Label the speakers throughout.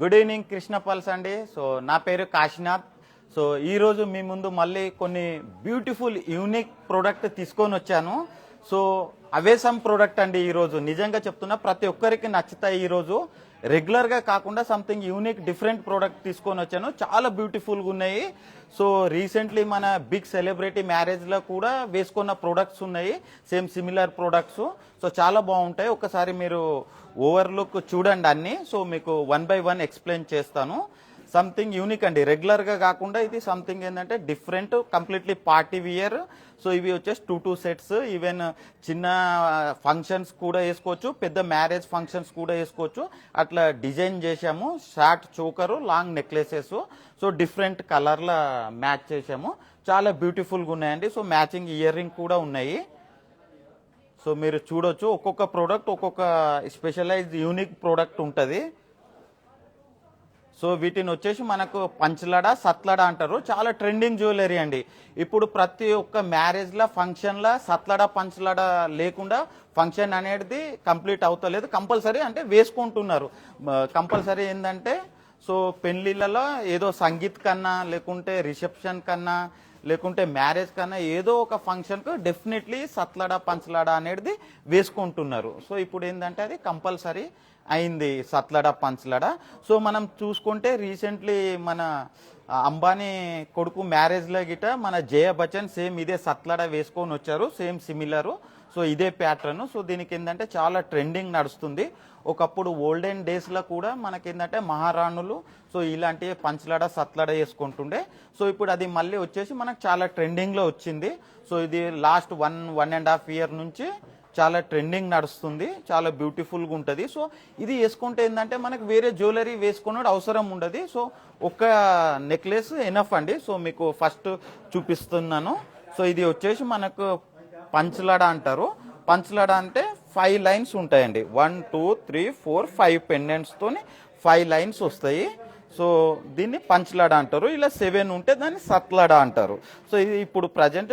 Speaker 1: Good evening Krishna pulse అండి. So నా పేరు కాశీనాథ్. సో ఈరోజు మీ ముందు మళ్ళీ కొన్ని బ్యూటిఫుల్ యూనిక్ ప్రోడక్ట్ తీసుకొని వచ్చాను. సో అవే సమ్ ప్రోడక్ట్ అండి. ఈరోజు నిజంగా చెప్తున్నా ప్రతి ఒక్కరికి నచ్చుతాయి. ఈరోజు రెగ్యులర్గా కాకుండా సంథింగ్ యూనిక్ డిఫరెంట్ ప్రోడక్ట్ తీసుకొని వచ్చాను. చాలా బ్యూటిఫుల్గా ఉన్నాయి. సో రీసెంట్లీ మన బిగ్ సెలబ్రిటీ మ్యారేజ్లో కూడా వేసుకున్న ప్రోడక్ట్స్ ఉన్నాయి, సేమ్ సిమిలర్ ప్రోడక్ట్స్. సో చాలా బాగుంటాయి. ఒకసారి మీరు ఓవర్లుక్ చూడండి అన్ని. సో మీకు 1 by 1 ఎక్స్ప్లెయిన్ చేస్తాను. సంథింగ్ యూనిక్ అండి, రెగ్యులర్గా కాకుండా ఇది సంథింగ్ ఏంటంటే different, completely party wear. So ఇవి వచ్చేసి 2 సెట్స్. ఈవెన్ చిన్న ఫంక్షన్స్ కూడా వేసుకోవచ్చు, పెద్ద మ్యారేజ్ ఫంక్షన్స్ కూడా వేసుకోవచ్చు. అట్లా డిజైన్ చేసాము. Short choker, long necklaces. So different కలర్ల మ్యాచ్ చేసాము. చాలా బ్యూటిఫుల్గా ఉన్నాయండి. సో మ్యాచింగ్ ఇయర్ రింగ్ కూడా ఉన్నాయి. సో మీరు చూడొచ్చు, ఒక్కొక్క ప్రోడక్ట్ ఒక్కొక్క స్పెషలైజ్ యూనిక్ ప్రోడక్ట్ ఉంటుంది. సో వీటిని వచ్చేసి మనకు పంచలడ, సత్లడ అంటారు. చాలా ట్రెండింగ్ జ్యువెలరీ అండి. ఇప్పుడు ప్రతి ఒక్క మ్యారేజ్లో, ఫంక్షన్లో సత్లడ, పంచలడ లేకుండా ఫంక్షన్ అనేది కంప్లీట్ అవుతలేదు. కంపల్సరీ అంటే వేసుకుంటున్నారు. కంపల్సరీ ఏంటంటే సో పెళ్ళిళ్ళలో ఏదో సంగీత్ కన్నా, లేకుంటే రిసెప్షన్ కన్నా, లేకుంటే మ్యారేజ్ కన్నా ఏదో ఒక ఫంక్షన్కు డెఫినెట్లీ సత్లడ, పంచలడ అనేది వేసుకుంటున్నారు. సో ఇప్పుడు ఏంటంటే అది కంపల్సరీ అయింది, సత్లడ, పంచలడ. సో మనం చూసుకుంటే రీసెంట్లీ మన అంబానీ కొడుకు మ్యారేజ్లో గిట మన జయ బచ్చన్ సేమ్ ఇదే సత్లడ వేసుకొని వచ్చారు, సేమ్ సిమిలరు. సో ఇదే ప్యాటర్న్. సో దీనికి ఏంటంటే చాలా ట్రెండింగ్ నడుస్తుంది. ఒకప్పుడు ఓల్డెన్ డేస్లో కూడా మనకేంటంటే మహారాణులు సో ఇలాంటి పంచలడ, సత్లడ వేసుకుంటుండే. సో ఇప్పుడు అది మళ్ళీ వచ్చేసి మనకు చాలా ట్రెండింగ్లో వచ్చింది. సో ఇది లాస్ట్ 1.5 year నుంచి చాలా ట్రెండింగ్ నడుస్తుంది. చాలా బ్యూటిఫుల్గా ఉంటుంది. సో ఇది వేసుకుంటే ఏంటంటే మనకు వేరే జ్యువెలరీ వేసుకునే అవసరం ఉండదు. సో ఒక నెక్లెస్ ఎనఫ్ అండి. సో మీకు ఫస్ట్ చూపిస్తున్నాను. సో ఇది వచ్చేసి మనకు పంచలడ అంటారు. పంచలడ అంటే 5 lines ఉంటాయండి. 1 2 3 4 5 పెండెంట్స్తోని 5 lines వస్తాయి. సో దీన్ని పంచలడ అంటారు. ఇలా 7 ఉంటే దాన్ని సత్లడ అంటారు. సో ఇది ఇప్పుడు ప్రజెంట్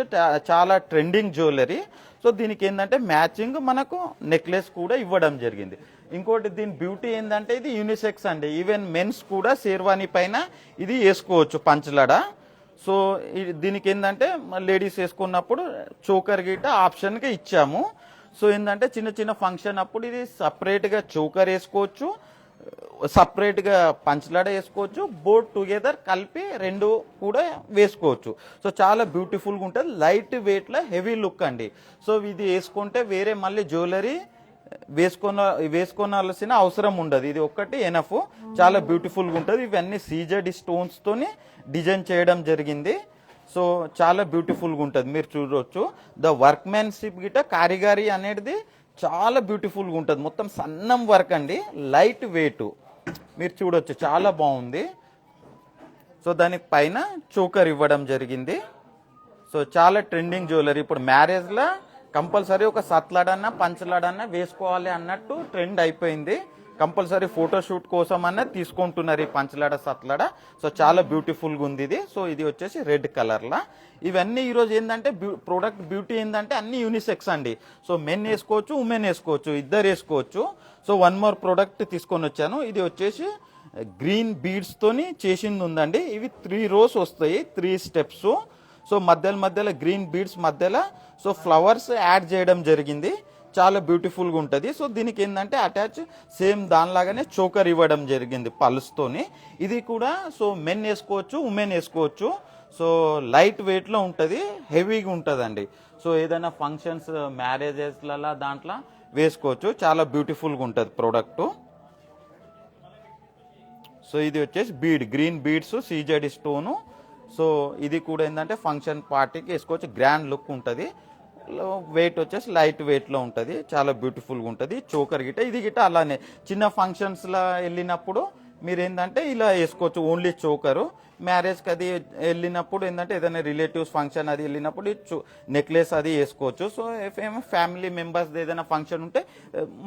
Speaker 1: చాలా ట్రెండింగ్ జ్యువెలరీ. సో దీనికి ఏంటంటే మ్యాచింగ్ మనకు నెక్లెస్ కూడా ఇవ్వడం జరిగింది. ఇంకోటి దీని బ్యూటీ ఏంటంటే ఇది యూనిసెక్స్ అండి. ఈవెన్ మెన్స్ కూడా షేర్వాణి పైన ఇది వేసుకోవచ్చు పంచలడ. సో దీనికి ఏంటంటే లేడీస్ వేసుకున్నప్పుడు చోకర్ గిట్ట ఆప్షన్గా ఇచ్చాము. సో ఏంటంటే చిన్న చిన్న ఫంక్షన్ అప్పుడు ఇది సపరేట్గా చోకర్ వేసుకోవచ్చు, సపరేట్గా పంచలడ వేసుకోవచ్చు, బోత్ టుగెదర్ కలిపి 2 కూడా వేసుకోవచ్చు. సో చాలా బ్యూటిఫుల్గా ఉంటుంది. లైట్ వెయిట్లో హెవీ లుక్ అండి. సో ఇది వేసుకుంటే వేరే మళ్ళీ జ్యువెలరీ వేసుకోవాల్సిన అవసరం ఉండదు. ఇది ఒక్కటి ఎనఫ్. చాలా బ్యూటిఫుల్గా ఉంటుంది. ఇవన్నీ సీజెడ్ స్టోన్స్తోని డిజైన్ చేయడం జరిగింది. సో చాలా బ్యూటిఫుల్గా ఉంటుంది. మీరు చూడవచ్చు ద వర్క్మెన్షిప్ గిట్ట కారిగారి అనేది చాలా బ్యూటిఫుల్గా ఉంటుంది. మొత్తం సన్నం వర్క్ అండి, లైట్ వెయిట్. మీరు చూడొచ్చు చాలా బాగుంది. సో దానికి పైన చోకర్ ఇవ్వడం జరిగింది. సో చాలా ట్రెండింగ్ జ్యువెలరీ. ఇప్పుడు మ్యారేజ్లో కంపల్సరీ ఒక సత్లడన్నా, పంచలడన్నా వేసుకోవాలి అన్నట్టు ట్రెండ్ అయిపోయింది. కంపల్సరీ ఫోటోషూట్ కోసం అన్న తీసుకుంటున్నారు ఈ పంచలడ, సత్లడ. సో చాలా బ్యూటిఫుల్గా ఉంది ఇది. సో ఇది వచ్చేసి రెడ్ కలర్లా. ఇవన్నీ ఈరోజు ఏంటంటే ప్రోడక్ట్ బ్యూటీ ఏంటంటే అన్ని యూనిసెక్స్ అండి. సో మెన్ వేసుకోవచ్చు, ఉమెన్ వేసుకోవచ్చు, ఇద్దరు వేసుకోవచ్చు. సో 1 more ప్రోడక్ట్ తీసుకొని వచ్చాను. ఇది వచ్చేసి గ్రీన్ బీడ్స్తోని చేసింది ఉందండి. ఇవి 3 rows వస్తాయి, 3 steps. సో మధ్యలో గ్రీన్ బీడ్స్ మధ్యలో సో ఫ్లవర్స్ యాడ్ చేయడం జరిగింది. చాలా బ్యూటిఫుల్గా ఉంటుంది. సో దీనికి ఏంటంటే అటాచ్ సేమ్ దానిలాగానే చోకర్ ఇవ్వడం జరిగింది పల్స్తోని. ఇది కూడా సో మెన్ వేసుకోవచ్చు, ఉమెన్ వేసుకోవచ్చు. సో లైట్ వెయిట్లో ఉంటుంది, హెవీగా ఉంటుందండి. సో ఏదైనా ఫంక్షన్స్, మ్యారేజెస్లలో దాంట్లో వేసుకోవచ్చు. చాలా బ్యూటిఫుల్గా ఉంటుంది ప్రోడక్టు. సో ఇది వచ్చేసి green beads, CZ stone. So ఇది కూడా ఏంటంటే ఫంక్షన్ పార్టీకి వేసుకోవచ్చు. గ్రాండ్ లుక్ ఉంటుంది. వెయిట్ వచ్చేసి లైట్ వెయిట్లో ఉంటుంది. చాలా బ్యూటిఫుల్గా ఉంటుంది. చోకర్ గిట్ట ఇది గిట్ట అలానే చిన్న ఫంక్షన్స్లో వెళ్ళినప్పుడు మీరు ఏంటంటే ఇలా వేసుకోవచ్చు, ఓన్లీ చోకరు. మ్యారేజ్కి అది వెళ్ళినప్పుడు ఏంటంటే ఏదైనా రిలేటివ్స్ ఫంక్షన్ అది వెళ్ళినప్పుడు నెక్లెస్ అది వేసుకోవచ్చు. సో ఏమో ఫ్యామిలీ మెంబర్స్ ఏదైనా ఫంక్షన్ ఉంటే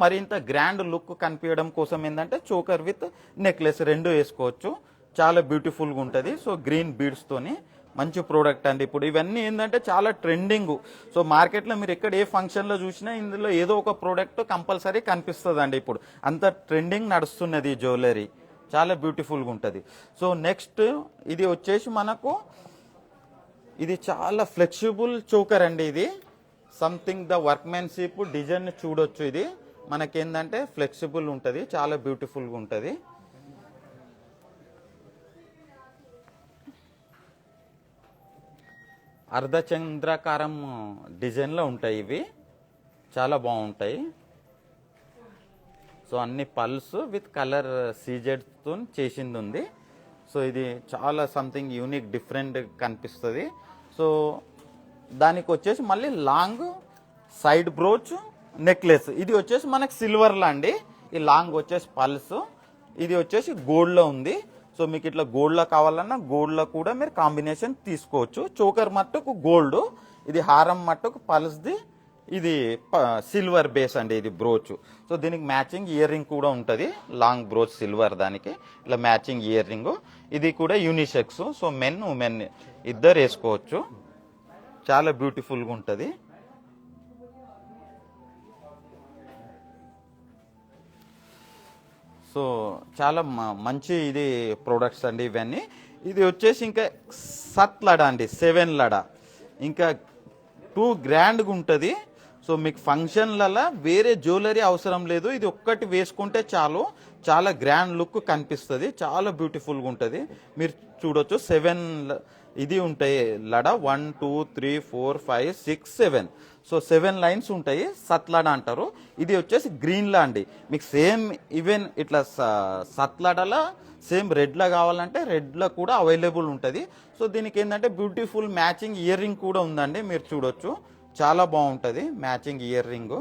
Speaker 1: మరింత గ్రాండ్ లుక్ కనిపించడం కోసం ఏంటంటే చోకర్ విత్ నెక్లెస్ 2 వేసుకోవచ్చు. చాలా బ్యూటిఫుల్గా ఉంటుంది. సో గ్రీన్ బీడ్స్తోని మంచి ప్రోడక్ట్ అండి. ఇప్పుడు ఇవన్నీ ఏంటంటే చాలా ట్రెండింగ్. సో మార్కెట్లో మీరు ఎక్కడ ఏ ఫంక్షన్లో చూసినా ఇందులో ఏదో ఒక ప్రోడక్ట్ కంపల్సరీ కనిపిస్తుంది అండి. ఇప్పుడు అంత ట్రెండింగ్ నడుస్తున్నది జ్యువెలరీ. చాలా బ్యూటిఫుల్గా ఉంటుంది. సో నెక్స్ట్ ఇది వచ్చేసి మనకు ఇది చాలా ఫ్లెక్సిబుల్ చోకర్ అండి. ఇది సంథింగ్ ద వర్క్మెన్షిప్ డిజైన్ చూడొచ్చు. ఇది మనకేందంటే ఫ్లెక్సిబుల్ ఉంటుంది, చాలా బ్యూటిఫుల్గా ఉంటుంది. అర్ధచంద్రాకారం డిజైన్లో ఉంటాయి ఇవి, చాలా బాగుంటాయి. సో అన్ని పల్స్ విత్ కలర్ సీజెడ్తో చేసింది ఉంది. సో ఇది చాలా సంథింగ్ యూనిక్ డిఫరెంట్ కనిపిస్తుంది. సో దానికి వచ్చేసి మళ్ళీ లాంగ్ సైడ్ బ్రోచ్ నెక్లెస్, ఇది వచ్చేసి మనకి సిల్వర్లో అండి. ఈ లాంగ్ వచ్చేసి పల్స్, ఇది వచ్చేసి గోల్డ్లో ఉంది. సో మీకు ఇట్లా గోల్డ్లో కావాలన్నా గోల్డ్లో కూడా మీరు కాంబినేషన్ తీసుకోవచ్చు. చోకర్ మట్టుకు గోల్డ్, ఇది హారం మట్టుకు పల్స్ది, ఇది సిల్వర్ బేస్ అండి ఇది బ్రోచ్. సో దీనికి మ్యాచింగ్ ఇయర్ రింగ్ కూడా ఉంటుంది, లాంగ్ బ్రోచ్ సిల్వర్, దానికి ఇలా మ్యాచింగ్ ఇయర్ రింగ్. ఇది కూడా యూనిసెక్స్, సో మెన్ ఉమెన్ ఇద్దరు వేసుకోవచ్చు. చాలా బ్యూటిఫుల్గా ఉంటుంది. సో చాలా మంచి ఇది ప్రోడక్ట్స్ అండి ఇవన్నీ. ఇది వచ్చేసి ఇంకా సత్ లడా అండి, 7 లడా, ఇంకా 2 గ్రాండ్గా ఉంటుంది. సో మీకు ఫంక్షన్లలో వేరే జ్యువెలరీ అవసరం లేదు, ఇది ఒక్కటి వేసుకుంటే చాలు, చాలా గ్రాండ్ లుక్ కనిపిస్తుంది, చాలా బ్యూటిఫుల్గా ఉంటుంది. మీరు చూడొచ్చు 7 ఇది ఉంటాయి లడా, 1 2 3 4 5 6 7. సో 7 లైన్స్ ఉంటాయి, సత్లాడ అంటారు. ఇది వచ్చేసి గ్రీన్లా అండి. మీకు సేమ్ ఈవెన్ ఇట్లా సత్లాడలా సేమ్ రెడ్లా కావాలంటే రెడ్లో కూడా అవైలబుల్ ఉంటుంది. సో దీనికి ఏంటంటే బ్యూటిఫుల్ మ్యాచింగ్ ఇయర్ రింగ్ కూడా ఉందండి, మీరు చూడొచ్చు, చాలా బాగుంటుంది మ్యాచింగ్ ఇయర్ రింగ్.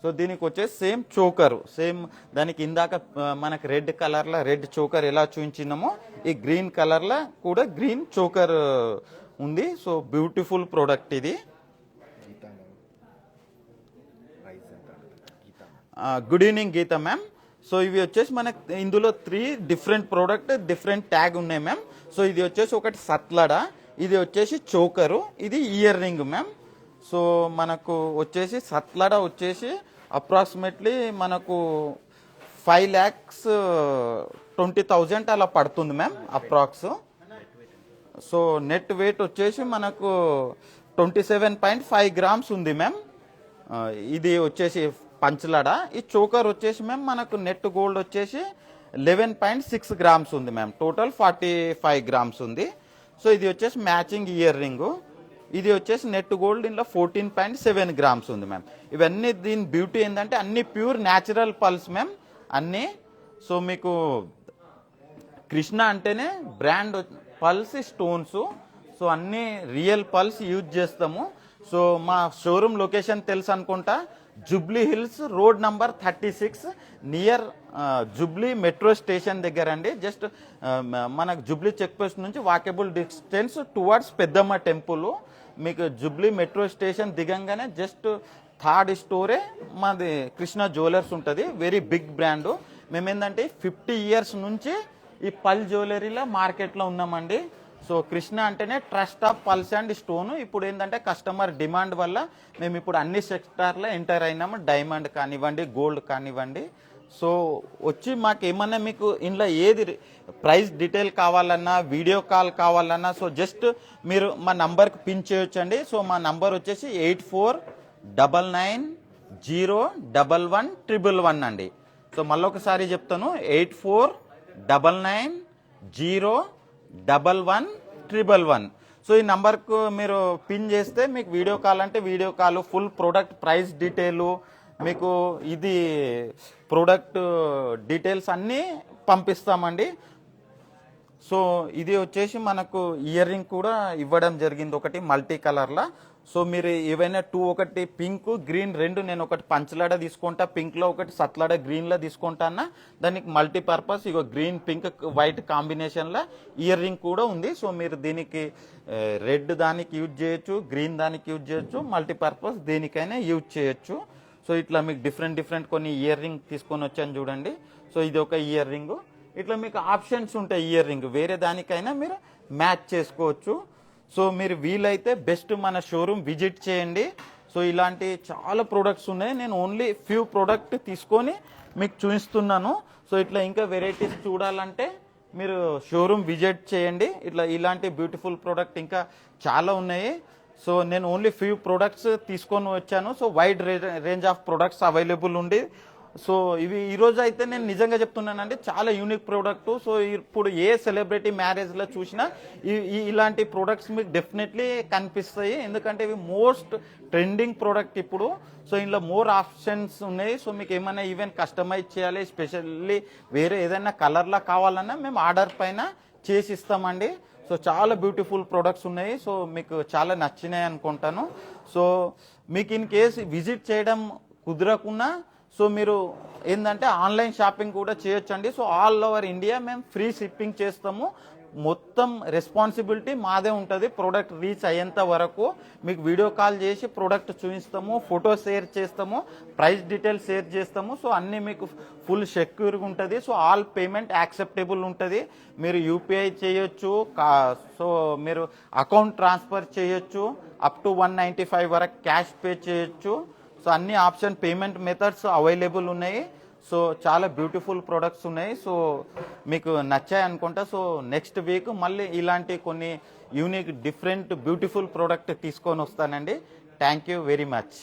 Speaker 1: సో దీనికి వచ్చేసి సేమ్ చోకరు, సేమ్ దానికి ఇందాక మనకి రెడ్ కలర్లో రెడ్ చోకర్ ఎలా చూపించినామో ఈ గ్రీన్ కలర్లో కూడా గ్రీన్ చోకర్ ఉంది. సో బ్యూటిఫుల్ ప్రోడక్ట్ ఇది. గుడ్ ఈవినింగ్ గీత మ్యామ్. సో ఇవి వచ్చేసి మనకు ఇందులో 3 డిఫరెంట్ ప్రోడక్ట్ డిఫరెంట్ ట్యాగ్ ఉన్నాయి మ్యామ్. సో ఇది వచ్చేసి ఒకటి సత్లడ, ఇది వచ్చేసి చోకరు, ఇది ఇయర్ రింగ్ మ్యామ్. సో మనకు వచ్చేసి సత్లడ వచ్చేసి అప్రాక్సిమేట్లీ మనకు 5,20,000 అలా పడుతుంది ma'am approx. So net weight వచ్చేసి మనకు 27.5 గ్రామ్స్ ఉంది మ్యామ్. ఇది వచ్చేసి పంచలడ. ఈ చోకర్ వచ్చేసి మ్యామ్ మనకు నెట్ గోల్డ్ వచ్చేసి 11.6 గ్రామ్స్ ఉంది మ్యామ్, టోటల్ 45 గ్రామ్స్ ఉంది. సో ఇది వచ్చేసి మ్యాచింగ్ ఇయర్ రింగు, ఇది వచ్చేసి నెట్ గోల్డ్ ఇంట్లో 14.7 గ్రామ్స్ ఉంది మ్యామ్. ఇవన్నీ దీని బ్యూటీ ఏంటంటే అన్ని ప్యూర్ న్యాచురల్ పల్స్ మ్యామ్ అన్నీ. సో మీకు కృష్ణ అంటేనే బ్రాండ్ పల్స్ స్టోన్స్, సో అన్నీ రియల్ పల్స్ యూజ్ చేస్తాము. సో మా షోరూమ్ లొకేషన్ తెలుసు అనుకుంటా, Jubilee Hills road number 36 near Jubilee metro station దగ్గర అండి. జస్ట్ మనకు జూబ్లీ చెక్ పోస్ట్ నుంచి walkable distance towards Peddamma temple. మీకు జూబ్లీ మెట్రో స్టేషన్ దిగంగానే జస్ట్ 3rd స్టోరే మాది కృష్ణ జ్యువెలర్స్ ఉంటుంది, వెరీ బిగ్ బ్రాండ్. మేమేందంటే 50 ఇయర్స్ నుంచి ఈ పల్ జ్యువెలరీలో మార్కెట్లో ఉన్నామండి. సో కృష్ణ అంటేనే trust of pulse and stone. ఇప్పుడు ఏంటంటే కస్టమర్ డిమాండ్ వల్ల మేము ఇప్పుడు అన్ని సెక్టార్లో ఎంటర్ అయినాము, డైమండ్ కానివ్వండి, గోల్డ్ కానివ్వండి. సో వచ్చి మాకు ఏమన్నా మీకు ఇంట్లో ఏది ప్రైస్ డీటెయిల్ కావాలన్నా, వీడియో కాల్ కావాలన్నా, సో జస్ట్ మీరు మా నంబర్కి పిన్ చేయొచ్చండి. సో మా నంబర్ వచ్చేసి 8499011111 అండి. సో మళ్ళొకసారి చెప్తాను, 8499011111. సో ఈ నంబర్కు మీరు పిన్ చేస్తే మీకు వీడియో కాల్ అంటే video call, full product price డీటెయిలు, మీకు ఇది ప్రోడక్ట్ డీటెయిల్స్ అన్నీ పంపిస్తామండి. సో ఇది వచ్చేసి మనకు ఇయర్ రింగ్ కూడా ఇవ్వడం జరిగింది, ఒకటి మల్టీ కలర్లా. సో మీరు ఏవైనా 2, ఒకటి పింక్ గ్రీన్ 2, నేను ఒకటి పంచలాడ తీసుకుంటా పింక్లో, ఒకటి సత్లాడ గ్రీన్లో తీసుకుంటా అన్న, దానికి మల్టీపర్పస్ ఇగో గ్రీన్ పింక్ వైట్ కాంబినేషన్లో ఇయర్ రింగ్ కూడా ఉంది. సో మీరు దీనికి రెడ్ దానికి యూజ్ చేయొచ్చు, గ్రీన్ దానికి యూజ్ చేయొచ్చు, మల్టీపర్పస్ దేనికైనా యూజ్ చేయొచ్చు. సో ఇట్లా మీకు డిఫరెంట్ కొన్ని ఇయర్ రింగ్ తీసుకొని వచ్చాను చూడండి. సో ఇది ఒక ఇయర్ రింగ్, ఇట్లా మీకు ఆప్షన్స్ ఉంటాయి ఇయర్ రింగ్, వేరే దానికైనా మీరు మ్యాచ్ చేసుకోవచ్చు. సో మీరు వీలైతే బెస్ట్ మన షోరూమ్ విజిట్ చేయండి. సో ఇలాంటి చాలా ప్రొడక్ట్స్ ఉన్నాయి. నేను ఓన్లీ ఫ్యూ ప్రోడక్ట్ తీసుకొని మీకు చూపిస్తున్నాను. సో ఇట్లా ఇంకా వెరైటీస్ చూడాలంటే మీరు షోరూమ్ విజిట్ చేయండి. ఇలాంటి బ్యూటిఫుల్ ప్రోడక్ట్ ఇంకా చాలా ఉన్నాయి. సో నేను ఓన్లీ ఫ్యూ ప్రొడక్ట్స్ తీసుకొని వచ్చాను. So wide range of products available ఉంది. సో ఇవి ఈరోజు అయితే నేను నిజంగా చెప్తున్నానండి, చాలా యూనిక్ ప్రోడక్ట్. సో ఇప్పుడు ఏ సెలబ్రిటీ మ్యారేజ్లో చూసినా ఇలాంటి ప్రొడక్ట్స్ మీకు డెఫినెట్లీ కనిపిస్తాయి. ఎందుకంటే ఇవి మోస్ట్ ట్రెండింగ్ ప్రోడక్ట్ ఇప్పుడు. సో ఇందులో మోర్ ఆప్షన్స్ ఉన్నాయి. సో మీకు ఏమైనా ఈవెన్ కస్టమైజ్ చేయాలి, స్పెషల్లీ వేరే ఏదైనా కలర్లా కావాలన్నా మేము ఆర్డర్ పైన చేసి ఇస్తామండి. సో చాలా బ్యూటిఫుల్ ప్రొడక్ట్స్ ఉన్నాయి. సో మీకు చాలా నచ్చినాయి అనుకుంటాను. సో మీకు ఇన్ కేస్ విజిట్ చేయడం కుదరకున్నా సో మీరు ఏంటంటే ఆన్లైన్ షాపింగ్ కూడా చేయొచ్చండి. సో ఆల్ ఓవర్ ఇండియా మేము ఫ్రీ షిప్పింగ్ చేస్తాము. మొత్తం రెస్పాన్సిబిలిటీ మాదే ఉంటుంది. ప్రోడక్ట్ రీచ్ అయ్యేంత వరకు మీకు వీడియో కాల్ చేసి ప్రోడక్ట్ చూపిస్తాము, ఫోటో షేర్ చేస్తాము, ప్రైస్ డీటెయిల్స్ షేర్ చేస్తాము. సో అన్నీ మీకు ఫుల్ సెక్యూర్గా ఉంటుంది. సో ఆల్ పేమెంట్ యాక్సెప్టబుల్ ఉంటుంది. మీరు యూపీఐ చేయొచ్చు, సో మీరు అకౌంట్ ట్రాన్స్ఫర్ చేయొచ్చు, అప్ టు 195 వరకు క్యాష్ పే చేయొచ్చు. సో అన్ని ఆప్షన్ పేమెంట్ మెథడ్స్ అవైలబుల్ ఉన్నాయి. సో చాలా బ్యూటిఫుల్ ప్రొడక్ట్స్ ఉన్నాయి. సో మీకు నచ్చాయి అనుకుంటా. సో నెక్స్ట్ వీక్ మళ్ళీ ఇలాంటి కొన్ని యూనిక్ డిఫరెంట్ బ్యూటిఫుల్ ప్రోడక్ట్ తీసుకొని వస్తానండి. Thank you very much.